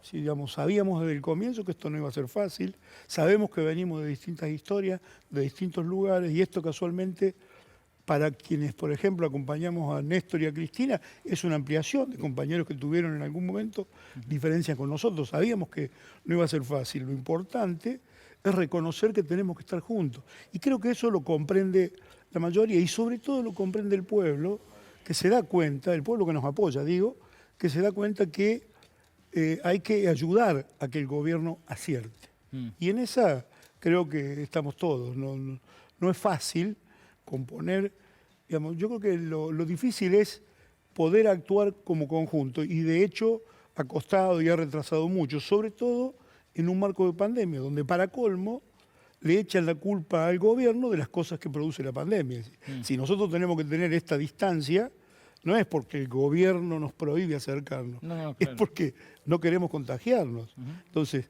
Sí, digamos, sabíamos desde el comienzo que esto no iba a ser fácil, sabemos que venimos de distintas historias, de distintos lugares, y esto casualmente, para quienes, por ejemplo, acompañamos a Néstor y a Cristina, es una ampliación de compañeros que tuvieron en algún momento diferencias con nosotros. Sabíamos que no iba a ser fácil. Lo importante es reconocer que tenemos que estar juntos. Y creo que eso lo comprende la mayoría, y sobre todo lo comprende el pueblo, que se da cuenta, el pueblo que nos apoya, digo, que se da cuenta que hay que ayudar a que el gobierno acierte. Y en esa creo que estamos todos. No es fácil componer, digamos, yo creo que lo difícil es poder actuar como conjunto, y de hecho ha costado y ha retrasado mucho, sobre todo en un marco de pandemia, donde para colmo le echan la culpa al gobierno de las cosas que produce la pandemia. Si nosotros tenemos que tener esta distancia, no es porque el gobierno nos prohíbe acercarnos, es porque no queremos contagiarnos. Entonces,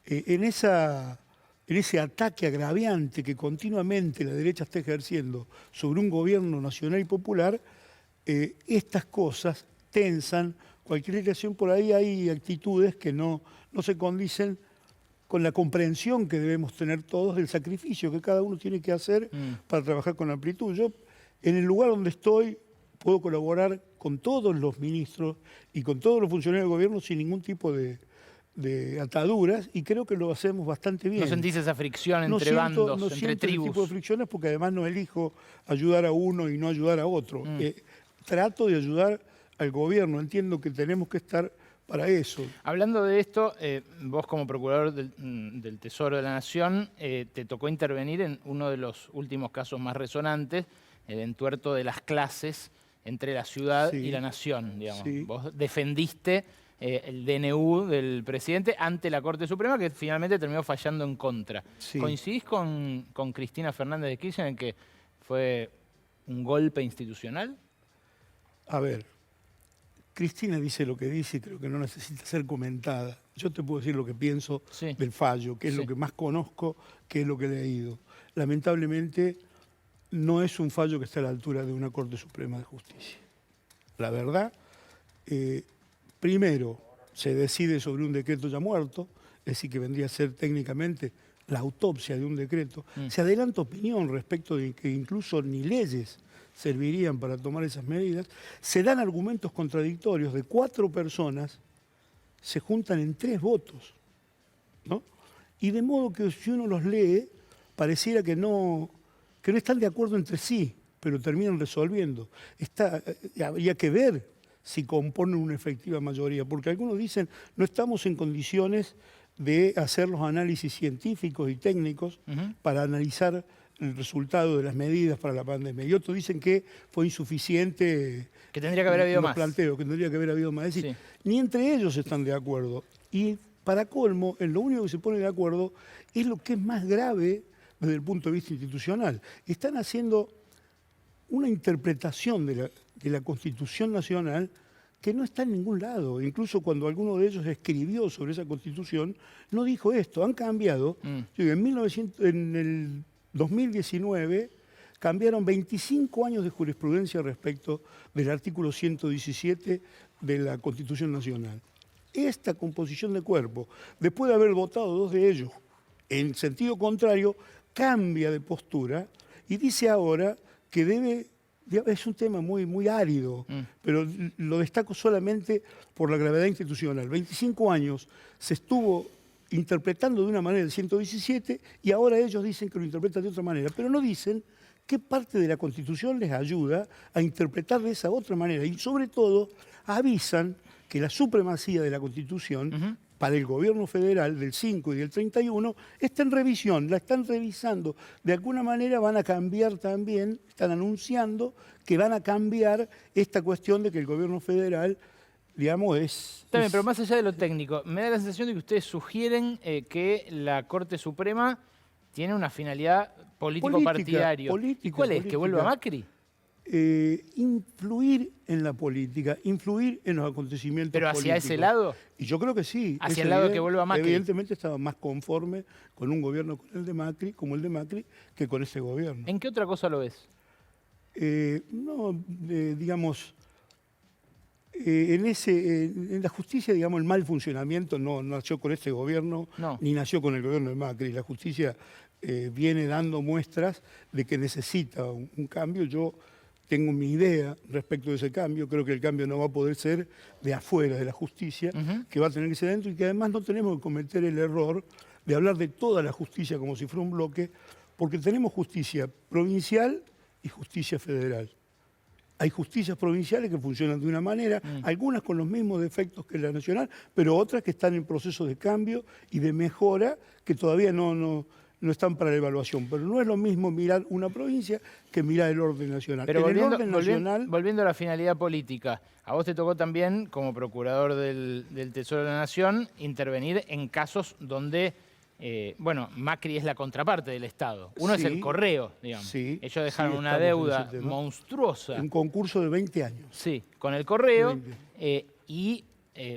en ese ataque agraviante que continuamente la derecha está ejerciendo sobre un gobierno nacional y popular, estas cosas tensan cualquier relación. Por ahí hay actitudes que no se condicen con la comprensión que debemos tener todos del sacrificio que cada uno tiene que hacer para trabajar con amplitud. Yo, en el lugar donde estoy, puedo colaborar con todos los ministros y con todos los funcionarios del gobierno sin ningún tipo de ataduras, y creo que lo hacemos bastante bien. ¿No sentís esa fricción entre bandos, no entre siento tribus? ese tipo de fricciones, porque además no elijo ayudar a uno y no ayudar a otro. Trato de ayudar al gobierno, entiendo que tenemos que estar para eso. Hablando de esto, vos como procurador del Tesoro de la Nación, te tocó intervenir en uno de los últimos casos más resonantes, el entuerto de las clases entre la ciudad y la nación, digamos. Sí. Vos defendiste el DNU del presidente ante la Corte Suprema, que finalmente terminó fallando en contra. Sí. ¿Coincidís con Cristina Fernández de Kirchner en que fue un golpe institucional? A ver, Cristina dice lo que dice y creo que no necesita ser comentada. Yo te puedo decir lo que pienso del fallo, que es lo que más conozco, que es lo que he leído. Lamentablemente no es un fallo que esté a la altura de una Corte Suprema de Justicia. La verdad, primero se decide sobre un decreto ya muerto, es decir, que vendría a ser técnicamente la autopsia de un decreto. Se adelanta opinión respecto de que incluso ni leyes servirían para tomar esas medidas. Se dan argumentos contradictorios de 4 personas, se juntan en 3 votos, ¿no? Y de modo que si uno los lee, pareciera que no están de acuerdo entre sí, pero terminan resolviendo. Habría que ver si componen una efectiva mayoría, porque algunos dicen no estamos en condiciones de hacer los análisis científicos y técnicos para analizar el resultado de las medidas para la pandemia. Y otros dicen que fue insuficiente, que tendría que haber habido más. Planteo, que tendría que haber habido más. Es decir, ni entre ellos están de acuerdo. Y para colmo, en lo único que se pone de acuerdo es lo que es más grave desde el punto de vista institucional. Están haciendo una interpretación de la Constitución Nacional que no está en ningún lado. Incluso cuando alguno de ellos escribió sobre esa Constitución, no dijo esto. Han cambiado. En el 2019 cambiaron 25 años de jurisprudencia respecto del artículo 117 de la Constitución Nacional. Esta composición de cuerpo, después de haber votado 2 de ellos en sentido contrario, cambia de postura y dice ahora que debe... Es un tema muy árido, pero lo destaco solamente por la gravedad institucional. 25 años se estuvo interpretando de una manera el 117 y ahora ellos dicen que lo interpretan de otra manera, pero no dicen qué parte de la Constitución les ayuda a interpretar de esa otra manera. Y sobre todo avisan que la supremacía de la Constitución para el gobierno federal del 5 y del 31 está en revisión, la están revisando. De alguna manera van a cambiar también, están anunciando que van a cambiar esta cuestión de que el gobierno federal, digamos, Está bien, pero más allá de lo técnico, me da la sensación de que ustedes sugieren que la Corte Suprema tiene una finalidad político-partidaria. ¿Y cuál es? ¿Que vuelva Macri? Influir en la política, influir en los acontecimientos políticos. ¿Pero hacia ese lado? Y yo creo que sí. ¿Hacia el lado de que vuelva Macri? Evidentemente estaba más conforme con un gobierno como el de Macri, que con ese gobierno. ¿En qué otra cosa lo ves? Digamos, en la justicia, digamos, el mal funcionamiento no nació con este gobierno, No. ni nació con el gobierno de Macri. La justicia viene dando muestras de que necesita un cambio. Yo tengo mi idea respecto de ese cambio. Creo que el cambio no va a poder ser de afuera de la justicia, que va a tener que ser dentro, y que además no tenemos que cometer el error de hablar de toda la justicia como si fuera un bloque, porque tenemos justicia provincial y justicia federal. Hay justicias provinciales que funcionan de una manera, algunas con los mismos defectos que la nacional, pero otras que están en proceso de cambio y de mejora que todavía no están para la evaluación. Pero no es lo mismo mirar una provincia que mirar el orden nacional. Pero Volviendo a la finalidad política, a vos te tocó también, como procurador del Tesoro de la Nación, intervenir en casos donde... bueno, Macri es la contraparte del Estado. Uno es el Correo, digamos. Sí, ellos dejaron sí, una deuda monstruosa. Un concurso de 20 años. Sí, con el Correo.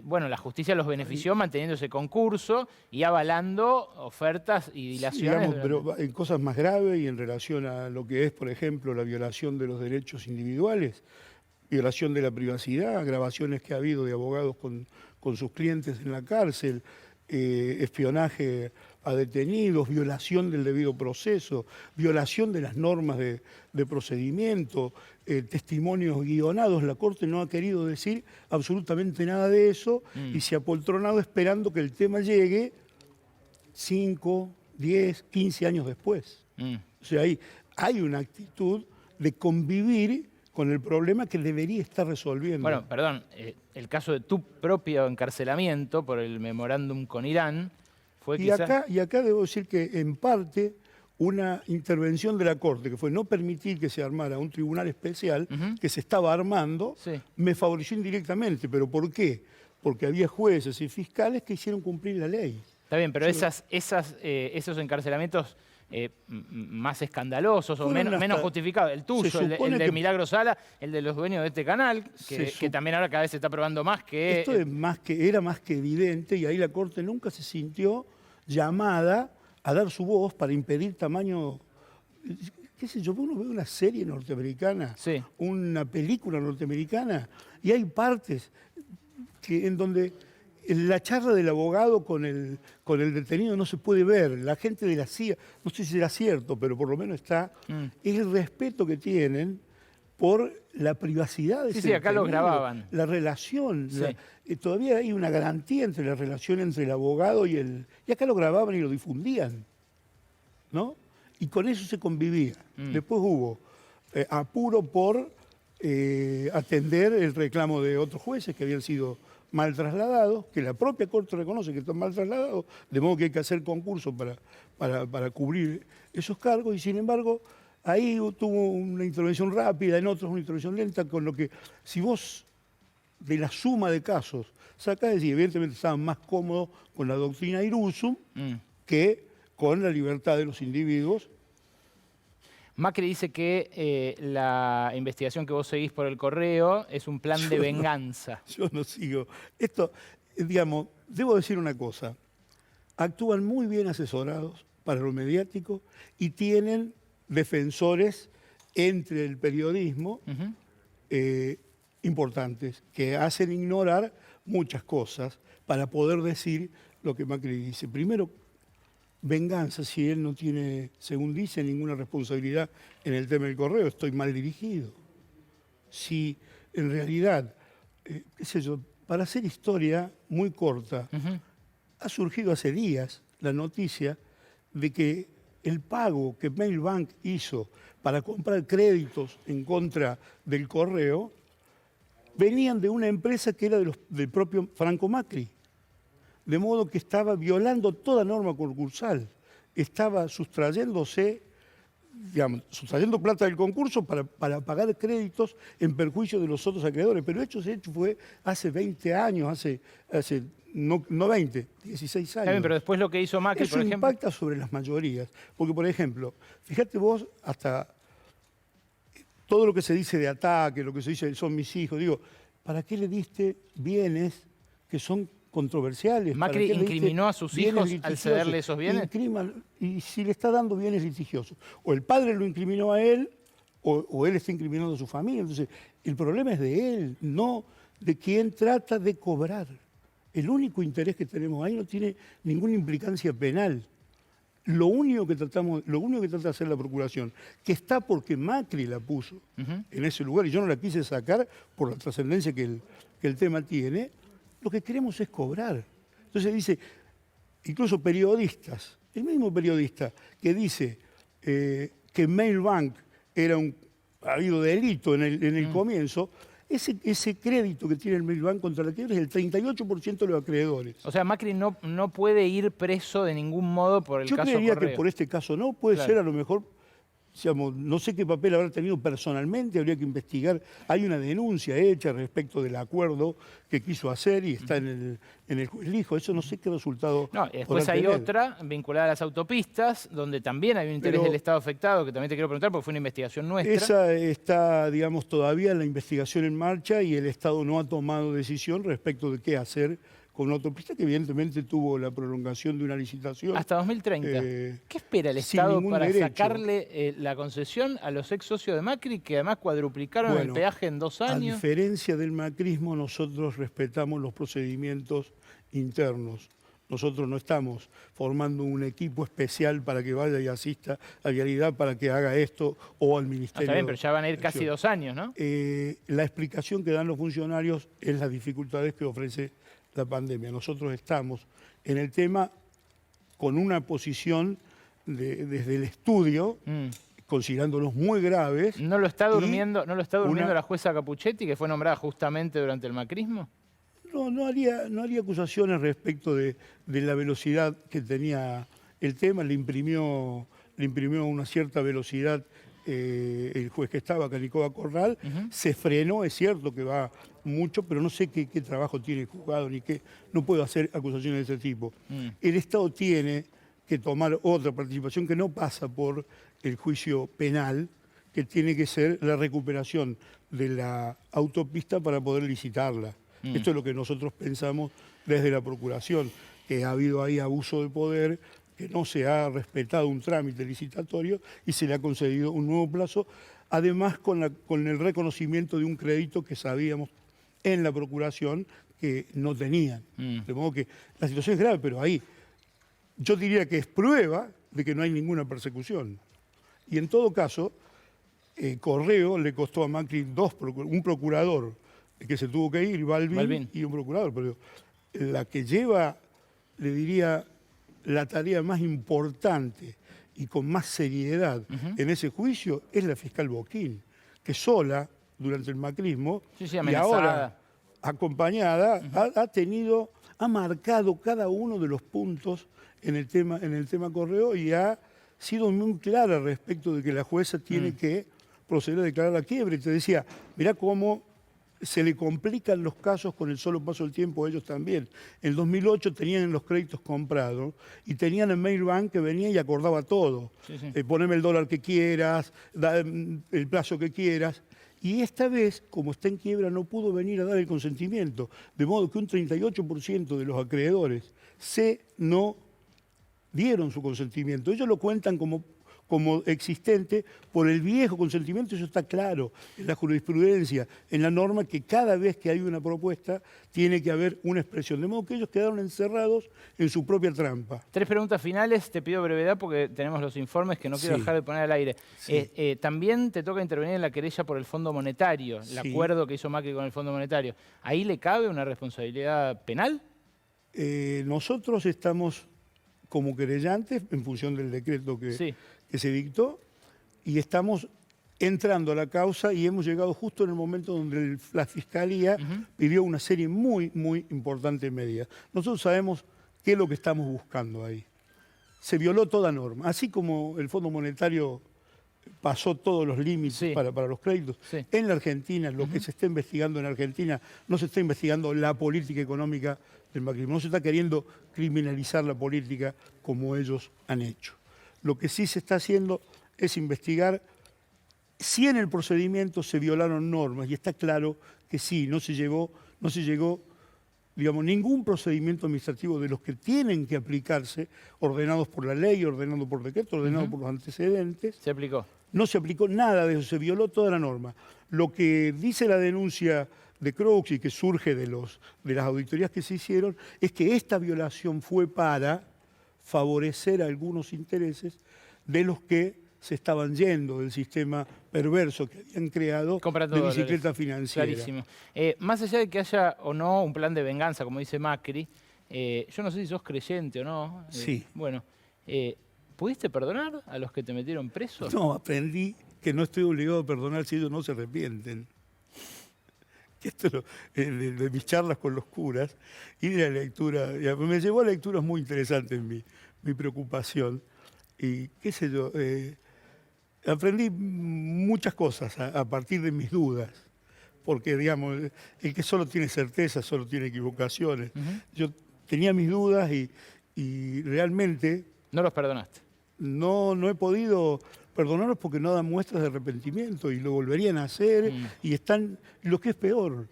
Bueno, la justicia los benefició manteniendo ese concurso y avalando ofertas y dilaciones. Digamos, pero en cosas más graves y en relación a lo que es, por ejemplo, la violación de los derechos individuales, violación de la privacidad, grabaciones que ha habido de abogados con sus clientes en la cárcel, espionaje a detenidos, violación del debido proceso, violación de las normas de procedimiento, testimonios guionados. La Corte no ha querido decir absolutamente nada de eso y se ha apoltronado esperando que el tema llegue 5, 10, 15 años después. O sea, hay una actitud de convivir con el problema que debería estar resolviendo. Bueno, perdón, el caso de tu propio encarcelamiento por el memorándum con Irán fue quizás... Y acá debo decir que en parte una intervención de la Corte, que fue no permitir que se armara un tribunal especial que se estaba armando, me favoreció indirectamente. ¿Pero por qué? Porque había jueces y fiscales que hicieron cumplir la ley. Está bien, pero esos encarcelamientos más escandalosos o menos justificados, el tuyo, el de Milagro Sala, el de los dueños de este canal, que también ahora cada vez se está probando más que... Esto era más que evidente, y ahí la Corte nunca se sintió llamada a dar su voz para impedir tamaño... ¿Qué sé yo? Uno ve una serie norteamericana, una película norteamericana, y hay partes en donde la charla del abogado con el detenido no se puede ver. La gente de la CIA, no sé si será cierto, pero por lo menos está, es el respeto que tienen por la privacidad de ese detenido. Acá lo grababan. La relación, todavía hay una garantía entre la relación entre el abogado y el... Y acá lo grababan y lo difundían, ¿no? Y con eso se convivía. Después hubo apuro por atender el reclamo de otros jueces que habían sido mal trasladados, que la propia Corte reconoce que están mal trasladados, de modo que hay que hacer concursos para cubrir esos cargos, y sin embargo ahí tuvo una intervención rápida, en otros una intervención lenta, con lo que si vos de la suma de casos sacás, y evidentemente estaban más cómodos con la doctrina Iruzum que con la libertad de los individuos. Macri dice que la investigación que vos seguís por el Correo es un plan de venganza. Yo no sigo. Esto, digamos, debo decir una cosa. Actúan muy bien asesorados para lo mediático y tienen defensores entre el periodismo importantes que hacen ignorar muchas cosas para poder decir lo que Macri dice. Primero, venganza, si él no tiene, según dice, ninguna responsabilidad en el tema del Correo, estoy mal dirigido. Si en realidad, qué sé yo, para hacer historia muy corta, ha surgido hace días la noticia de que el pago que Mailbank hizo para comprar créditos en contra del Correo venían de una empresa que era del propio Franco Macri. De modo que estaba violando toda norma concursal, estaba sustrayendo plata del concurso para pagar créditos en perjuicio de los otros acreedores. Pero hecho fue hace 20 años, no 20, 16 años. Bien, pero después lo que hizo Macri, eso por ejemplo... impacta sobre las mayorías. Porque, por ejemplo, fíjate vos, hasta todo lo que se dice de ataque, lo que se dice son mis hijos, digo, ¿para qué le diste bienes que son controversiales? Macri incriminó a sus hijos al cederle esos bienes. Y si le está dando bienes litigiosos, o el padre lo incriminó a él, o él está incriminando a su familia. Entonces, el problema es de él, no de quien trata de cobrar. El único interés que tenemos ahí no tiene ninguna implicancia penal. Lo único que trata de hacer la Procuración, que está porque Macri la puso en ese lugar, y yo no la quise sacar por la trascendencia que el tema tiene, lo que queremos es cobrar. Entonces dice, incluso periodistas, el mismo periodista que dice que Mailbank ha habido delito en el comienzo, ese crédito que tiene el Mailbank contra la quiebra es el 38% de los acreedores. O sea, Macri no puede ir preso de ningún modo por el caso Correo. Yo creería que por este caso no, puede ser a lo mejor, digamos, no sé qué papel habrá tenido personalmente, habría que investigar. Hay una denuncia hecha respecto del acuerdo que quiso hacer y está en el juez Lijo. Eso no sé qué resultado. No, y después hay otra vinculada a las autopistas, donde también hay un interés del Estado afectado, que también te quiero preguntar porque fue una investigación nuestra. Esa está, digamos, todavía la investigación en marcha y el Estado no ha tomado decisión respecto de qué hacer con una autopista que evidentemente tuvo la prolongación de una licitación. Hasta 2030. ¿Qué espera el Estado para sacarle la concesión a los ex socios de Macri, que además cuadruplicaron el peaje en 2 años? A diferencia del macrismo, nosotros respetamos los procedimientos internos. Nosotros no estamos formando un equipo especial para que vaya y asista a Vialidad para que haga esto o al Ministerio. Está bien, pero ya van a ir casi 2 años, ¿no? La explicación que dan los funcionarios es las dificultades que ofrece la pandemia. Nosotros estamos en el tema con una posición desde el estudio, considerándolos muy graves. ¿No lo está durmiendo la jueza Capuchetti, que fue nombrada justamente durante el macrismo? No haría acusaciones respecto de la velocidad que tenía el tema. Le imprimió una cierta velocidad el juez que estaba, Canicoba Corral. Se frenó, es cierto que va mucho, pero no sé qué trabajo tiene el juzgado, ni qué. No puedo hacer acusaciones de ese tipo. El Estado tiene que tomar otra participación que no pasa por el juicio penal, que tiene que ser la recuperación de la autopista para poder licitarla. Esto es lo que nosotros pensamos desde la Procuración, que ha habido ahí abuso de poder, que no se ha respetado un trámite licitatorio y se le ha concedido un nuevo plazo, además con el reconocimiento de un crédito que sabíamos en la Procuración que no tenían. De modo que la situación es grave, pero ahí yo diría que es prueba de que no hay ninguna persecución. Y en todo caso, Correo le costó a Macri un procurador que se tuvo que ir, Balbín, y un procurador. Pero la que lleva, le diría, la tarea más importante y con más seriedad en ese juicio es la fiscal Boquín, que sola, durante el macrismo, y ahora acompañada, ha marcado cada uno de los puntos en el tema Correo y ha sido muy clara respecto de que la jueza tiene que proceder a declarar la quiebra. Y te decía, mirá cómo se le complican los casos con el solo paso del tiempo, ellos también. En 2008 tenían los créditos comprados y tenían el Mailbank que venía y acordaba todo. Poneme el dólar que quieras, da el plazo que quieras. Y esta vez, como está en quiebra, no pudo venir a dar el consentimiento. De modo que un 38% de los acreedores no dieron su consentimiento. Ellos lo cuentan como existente por el viejo consentimiento, eso está claro en la jurisprudencia, en la norma, que cada vez que hay una propuesta tiene que haber una expresión. De modo que ellos quedaron encerrados en su propia trampa. 3 preguntas finales, te pido brevedad porque tenemos los informes que no quiero dejar de poner al aire. También te toca intervenir en la querella por el Fondo Monetario, el acuerdo que hizo Macri con el Fondo Monetario. ¿Ahí le cabe una responsabilidad penal? Nosotros estamos como querellantes en función del decreto que se dictó y estamos entrando a la causa y hemos llegado justo en el momento donde la Fiscalía pidió una serie muy, muy importante de medidas. Nosotros sabemos qué es lo que estamos buscando ahí. Se violó toda norma, así como el Fondo Monetario pasó todos los límites para los créditos. En la Argentina, lo que se está investigando en Argentina, no se está investigando la política económica del macrismo, no se está queriendo criminalizar la política como ellos han hecho. Lo que sí se está haciendo es investigar si en el procedimiento se violaron normas, y está claro que sí, no se llegó, digamos, ningún procedimiento administrativo de los que tienen que aplicarse, ordenados por la ley, ordenados por decreto, ordenados por los antecedentes. ¿Se aplicó? No se aplicó nada de eso, se violó toda la norma. Lo que dice la denuncia de Crookes y que surge de las auditorías que se hicieron, es que esta violación fue para favorecer a algunos intereses de los que se estaban yendo del sistema perverso que habían creado Comprando de dólares. bicicleta financiera. Clarísimo. Más allá de que haya o no un plan de venganza, como dice Macri, yo no sé si sos creyente o no. Sí. Bueno, ¿pudiste perdonar a los que te metieron presos? No, aprendí que no estoy obligado a perdonar si ellos no se arrepienten. Que esto de mis charlas con los curas y de la lectura, me llevó a lecturas muy interesantes mi preocupación. Y qué sé yo, aprendí muchas cosas a partir de mis dudas. Porque, digamos, el que solo tiene certeza, solo tiene equivocaciones. Yo tenía mis dudas y realmente No los perdonaste. no he podido perdonarlos porque no dan muestras de arrepentimiento y lo volverían a hacer. Y están, lo que es peor,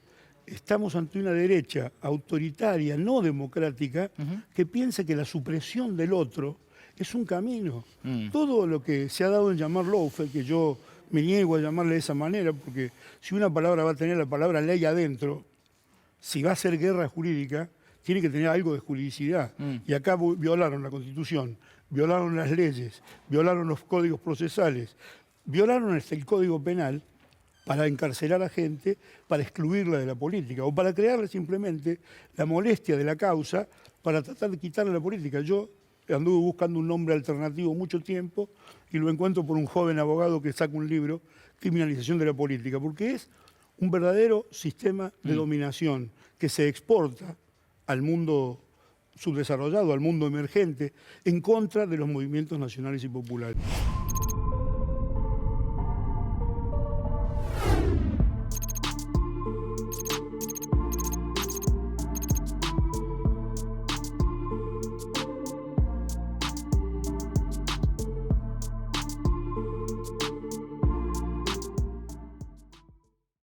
estamos ante una derecha autoritaria, no democrática, que piensa que la supresión del otro es un camino. Todo lo que se ha dado en llamar lawfare, que yo me niego a llamarle de esa manera, porque si una palabra va a tener la palabra ley adentro, si va a ser guerra jurídica, tiene que tener algo de juridicidad. Y acá violaron la Constitución, violaron las leyes, violaron los códigos procesales, violaron hasta el Código Penal para encarcelar a gente, para excluirla de la política, o para crearle simplemente la molestia de la causa para tratar de quitarle la política. Yo anduve buscando un nombre alternativo mucho tiempo y lo encuentro por un joven abogado que saca un libro, Criminalización de la Política, porque es un verdadero sistema de dominación que se exporta al mundo subdesarrollado, al mundo emergente, en contra de los movimientos nacionales y populares.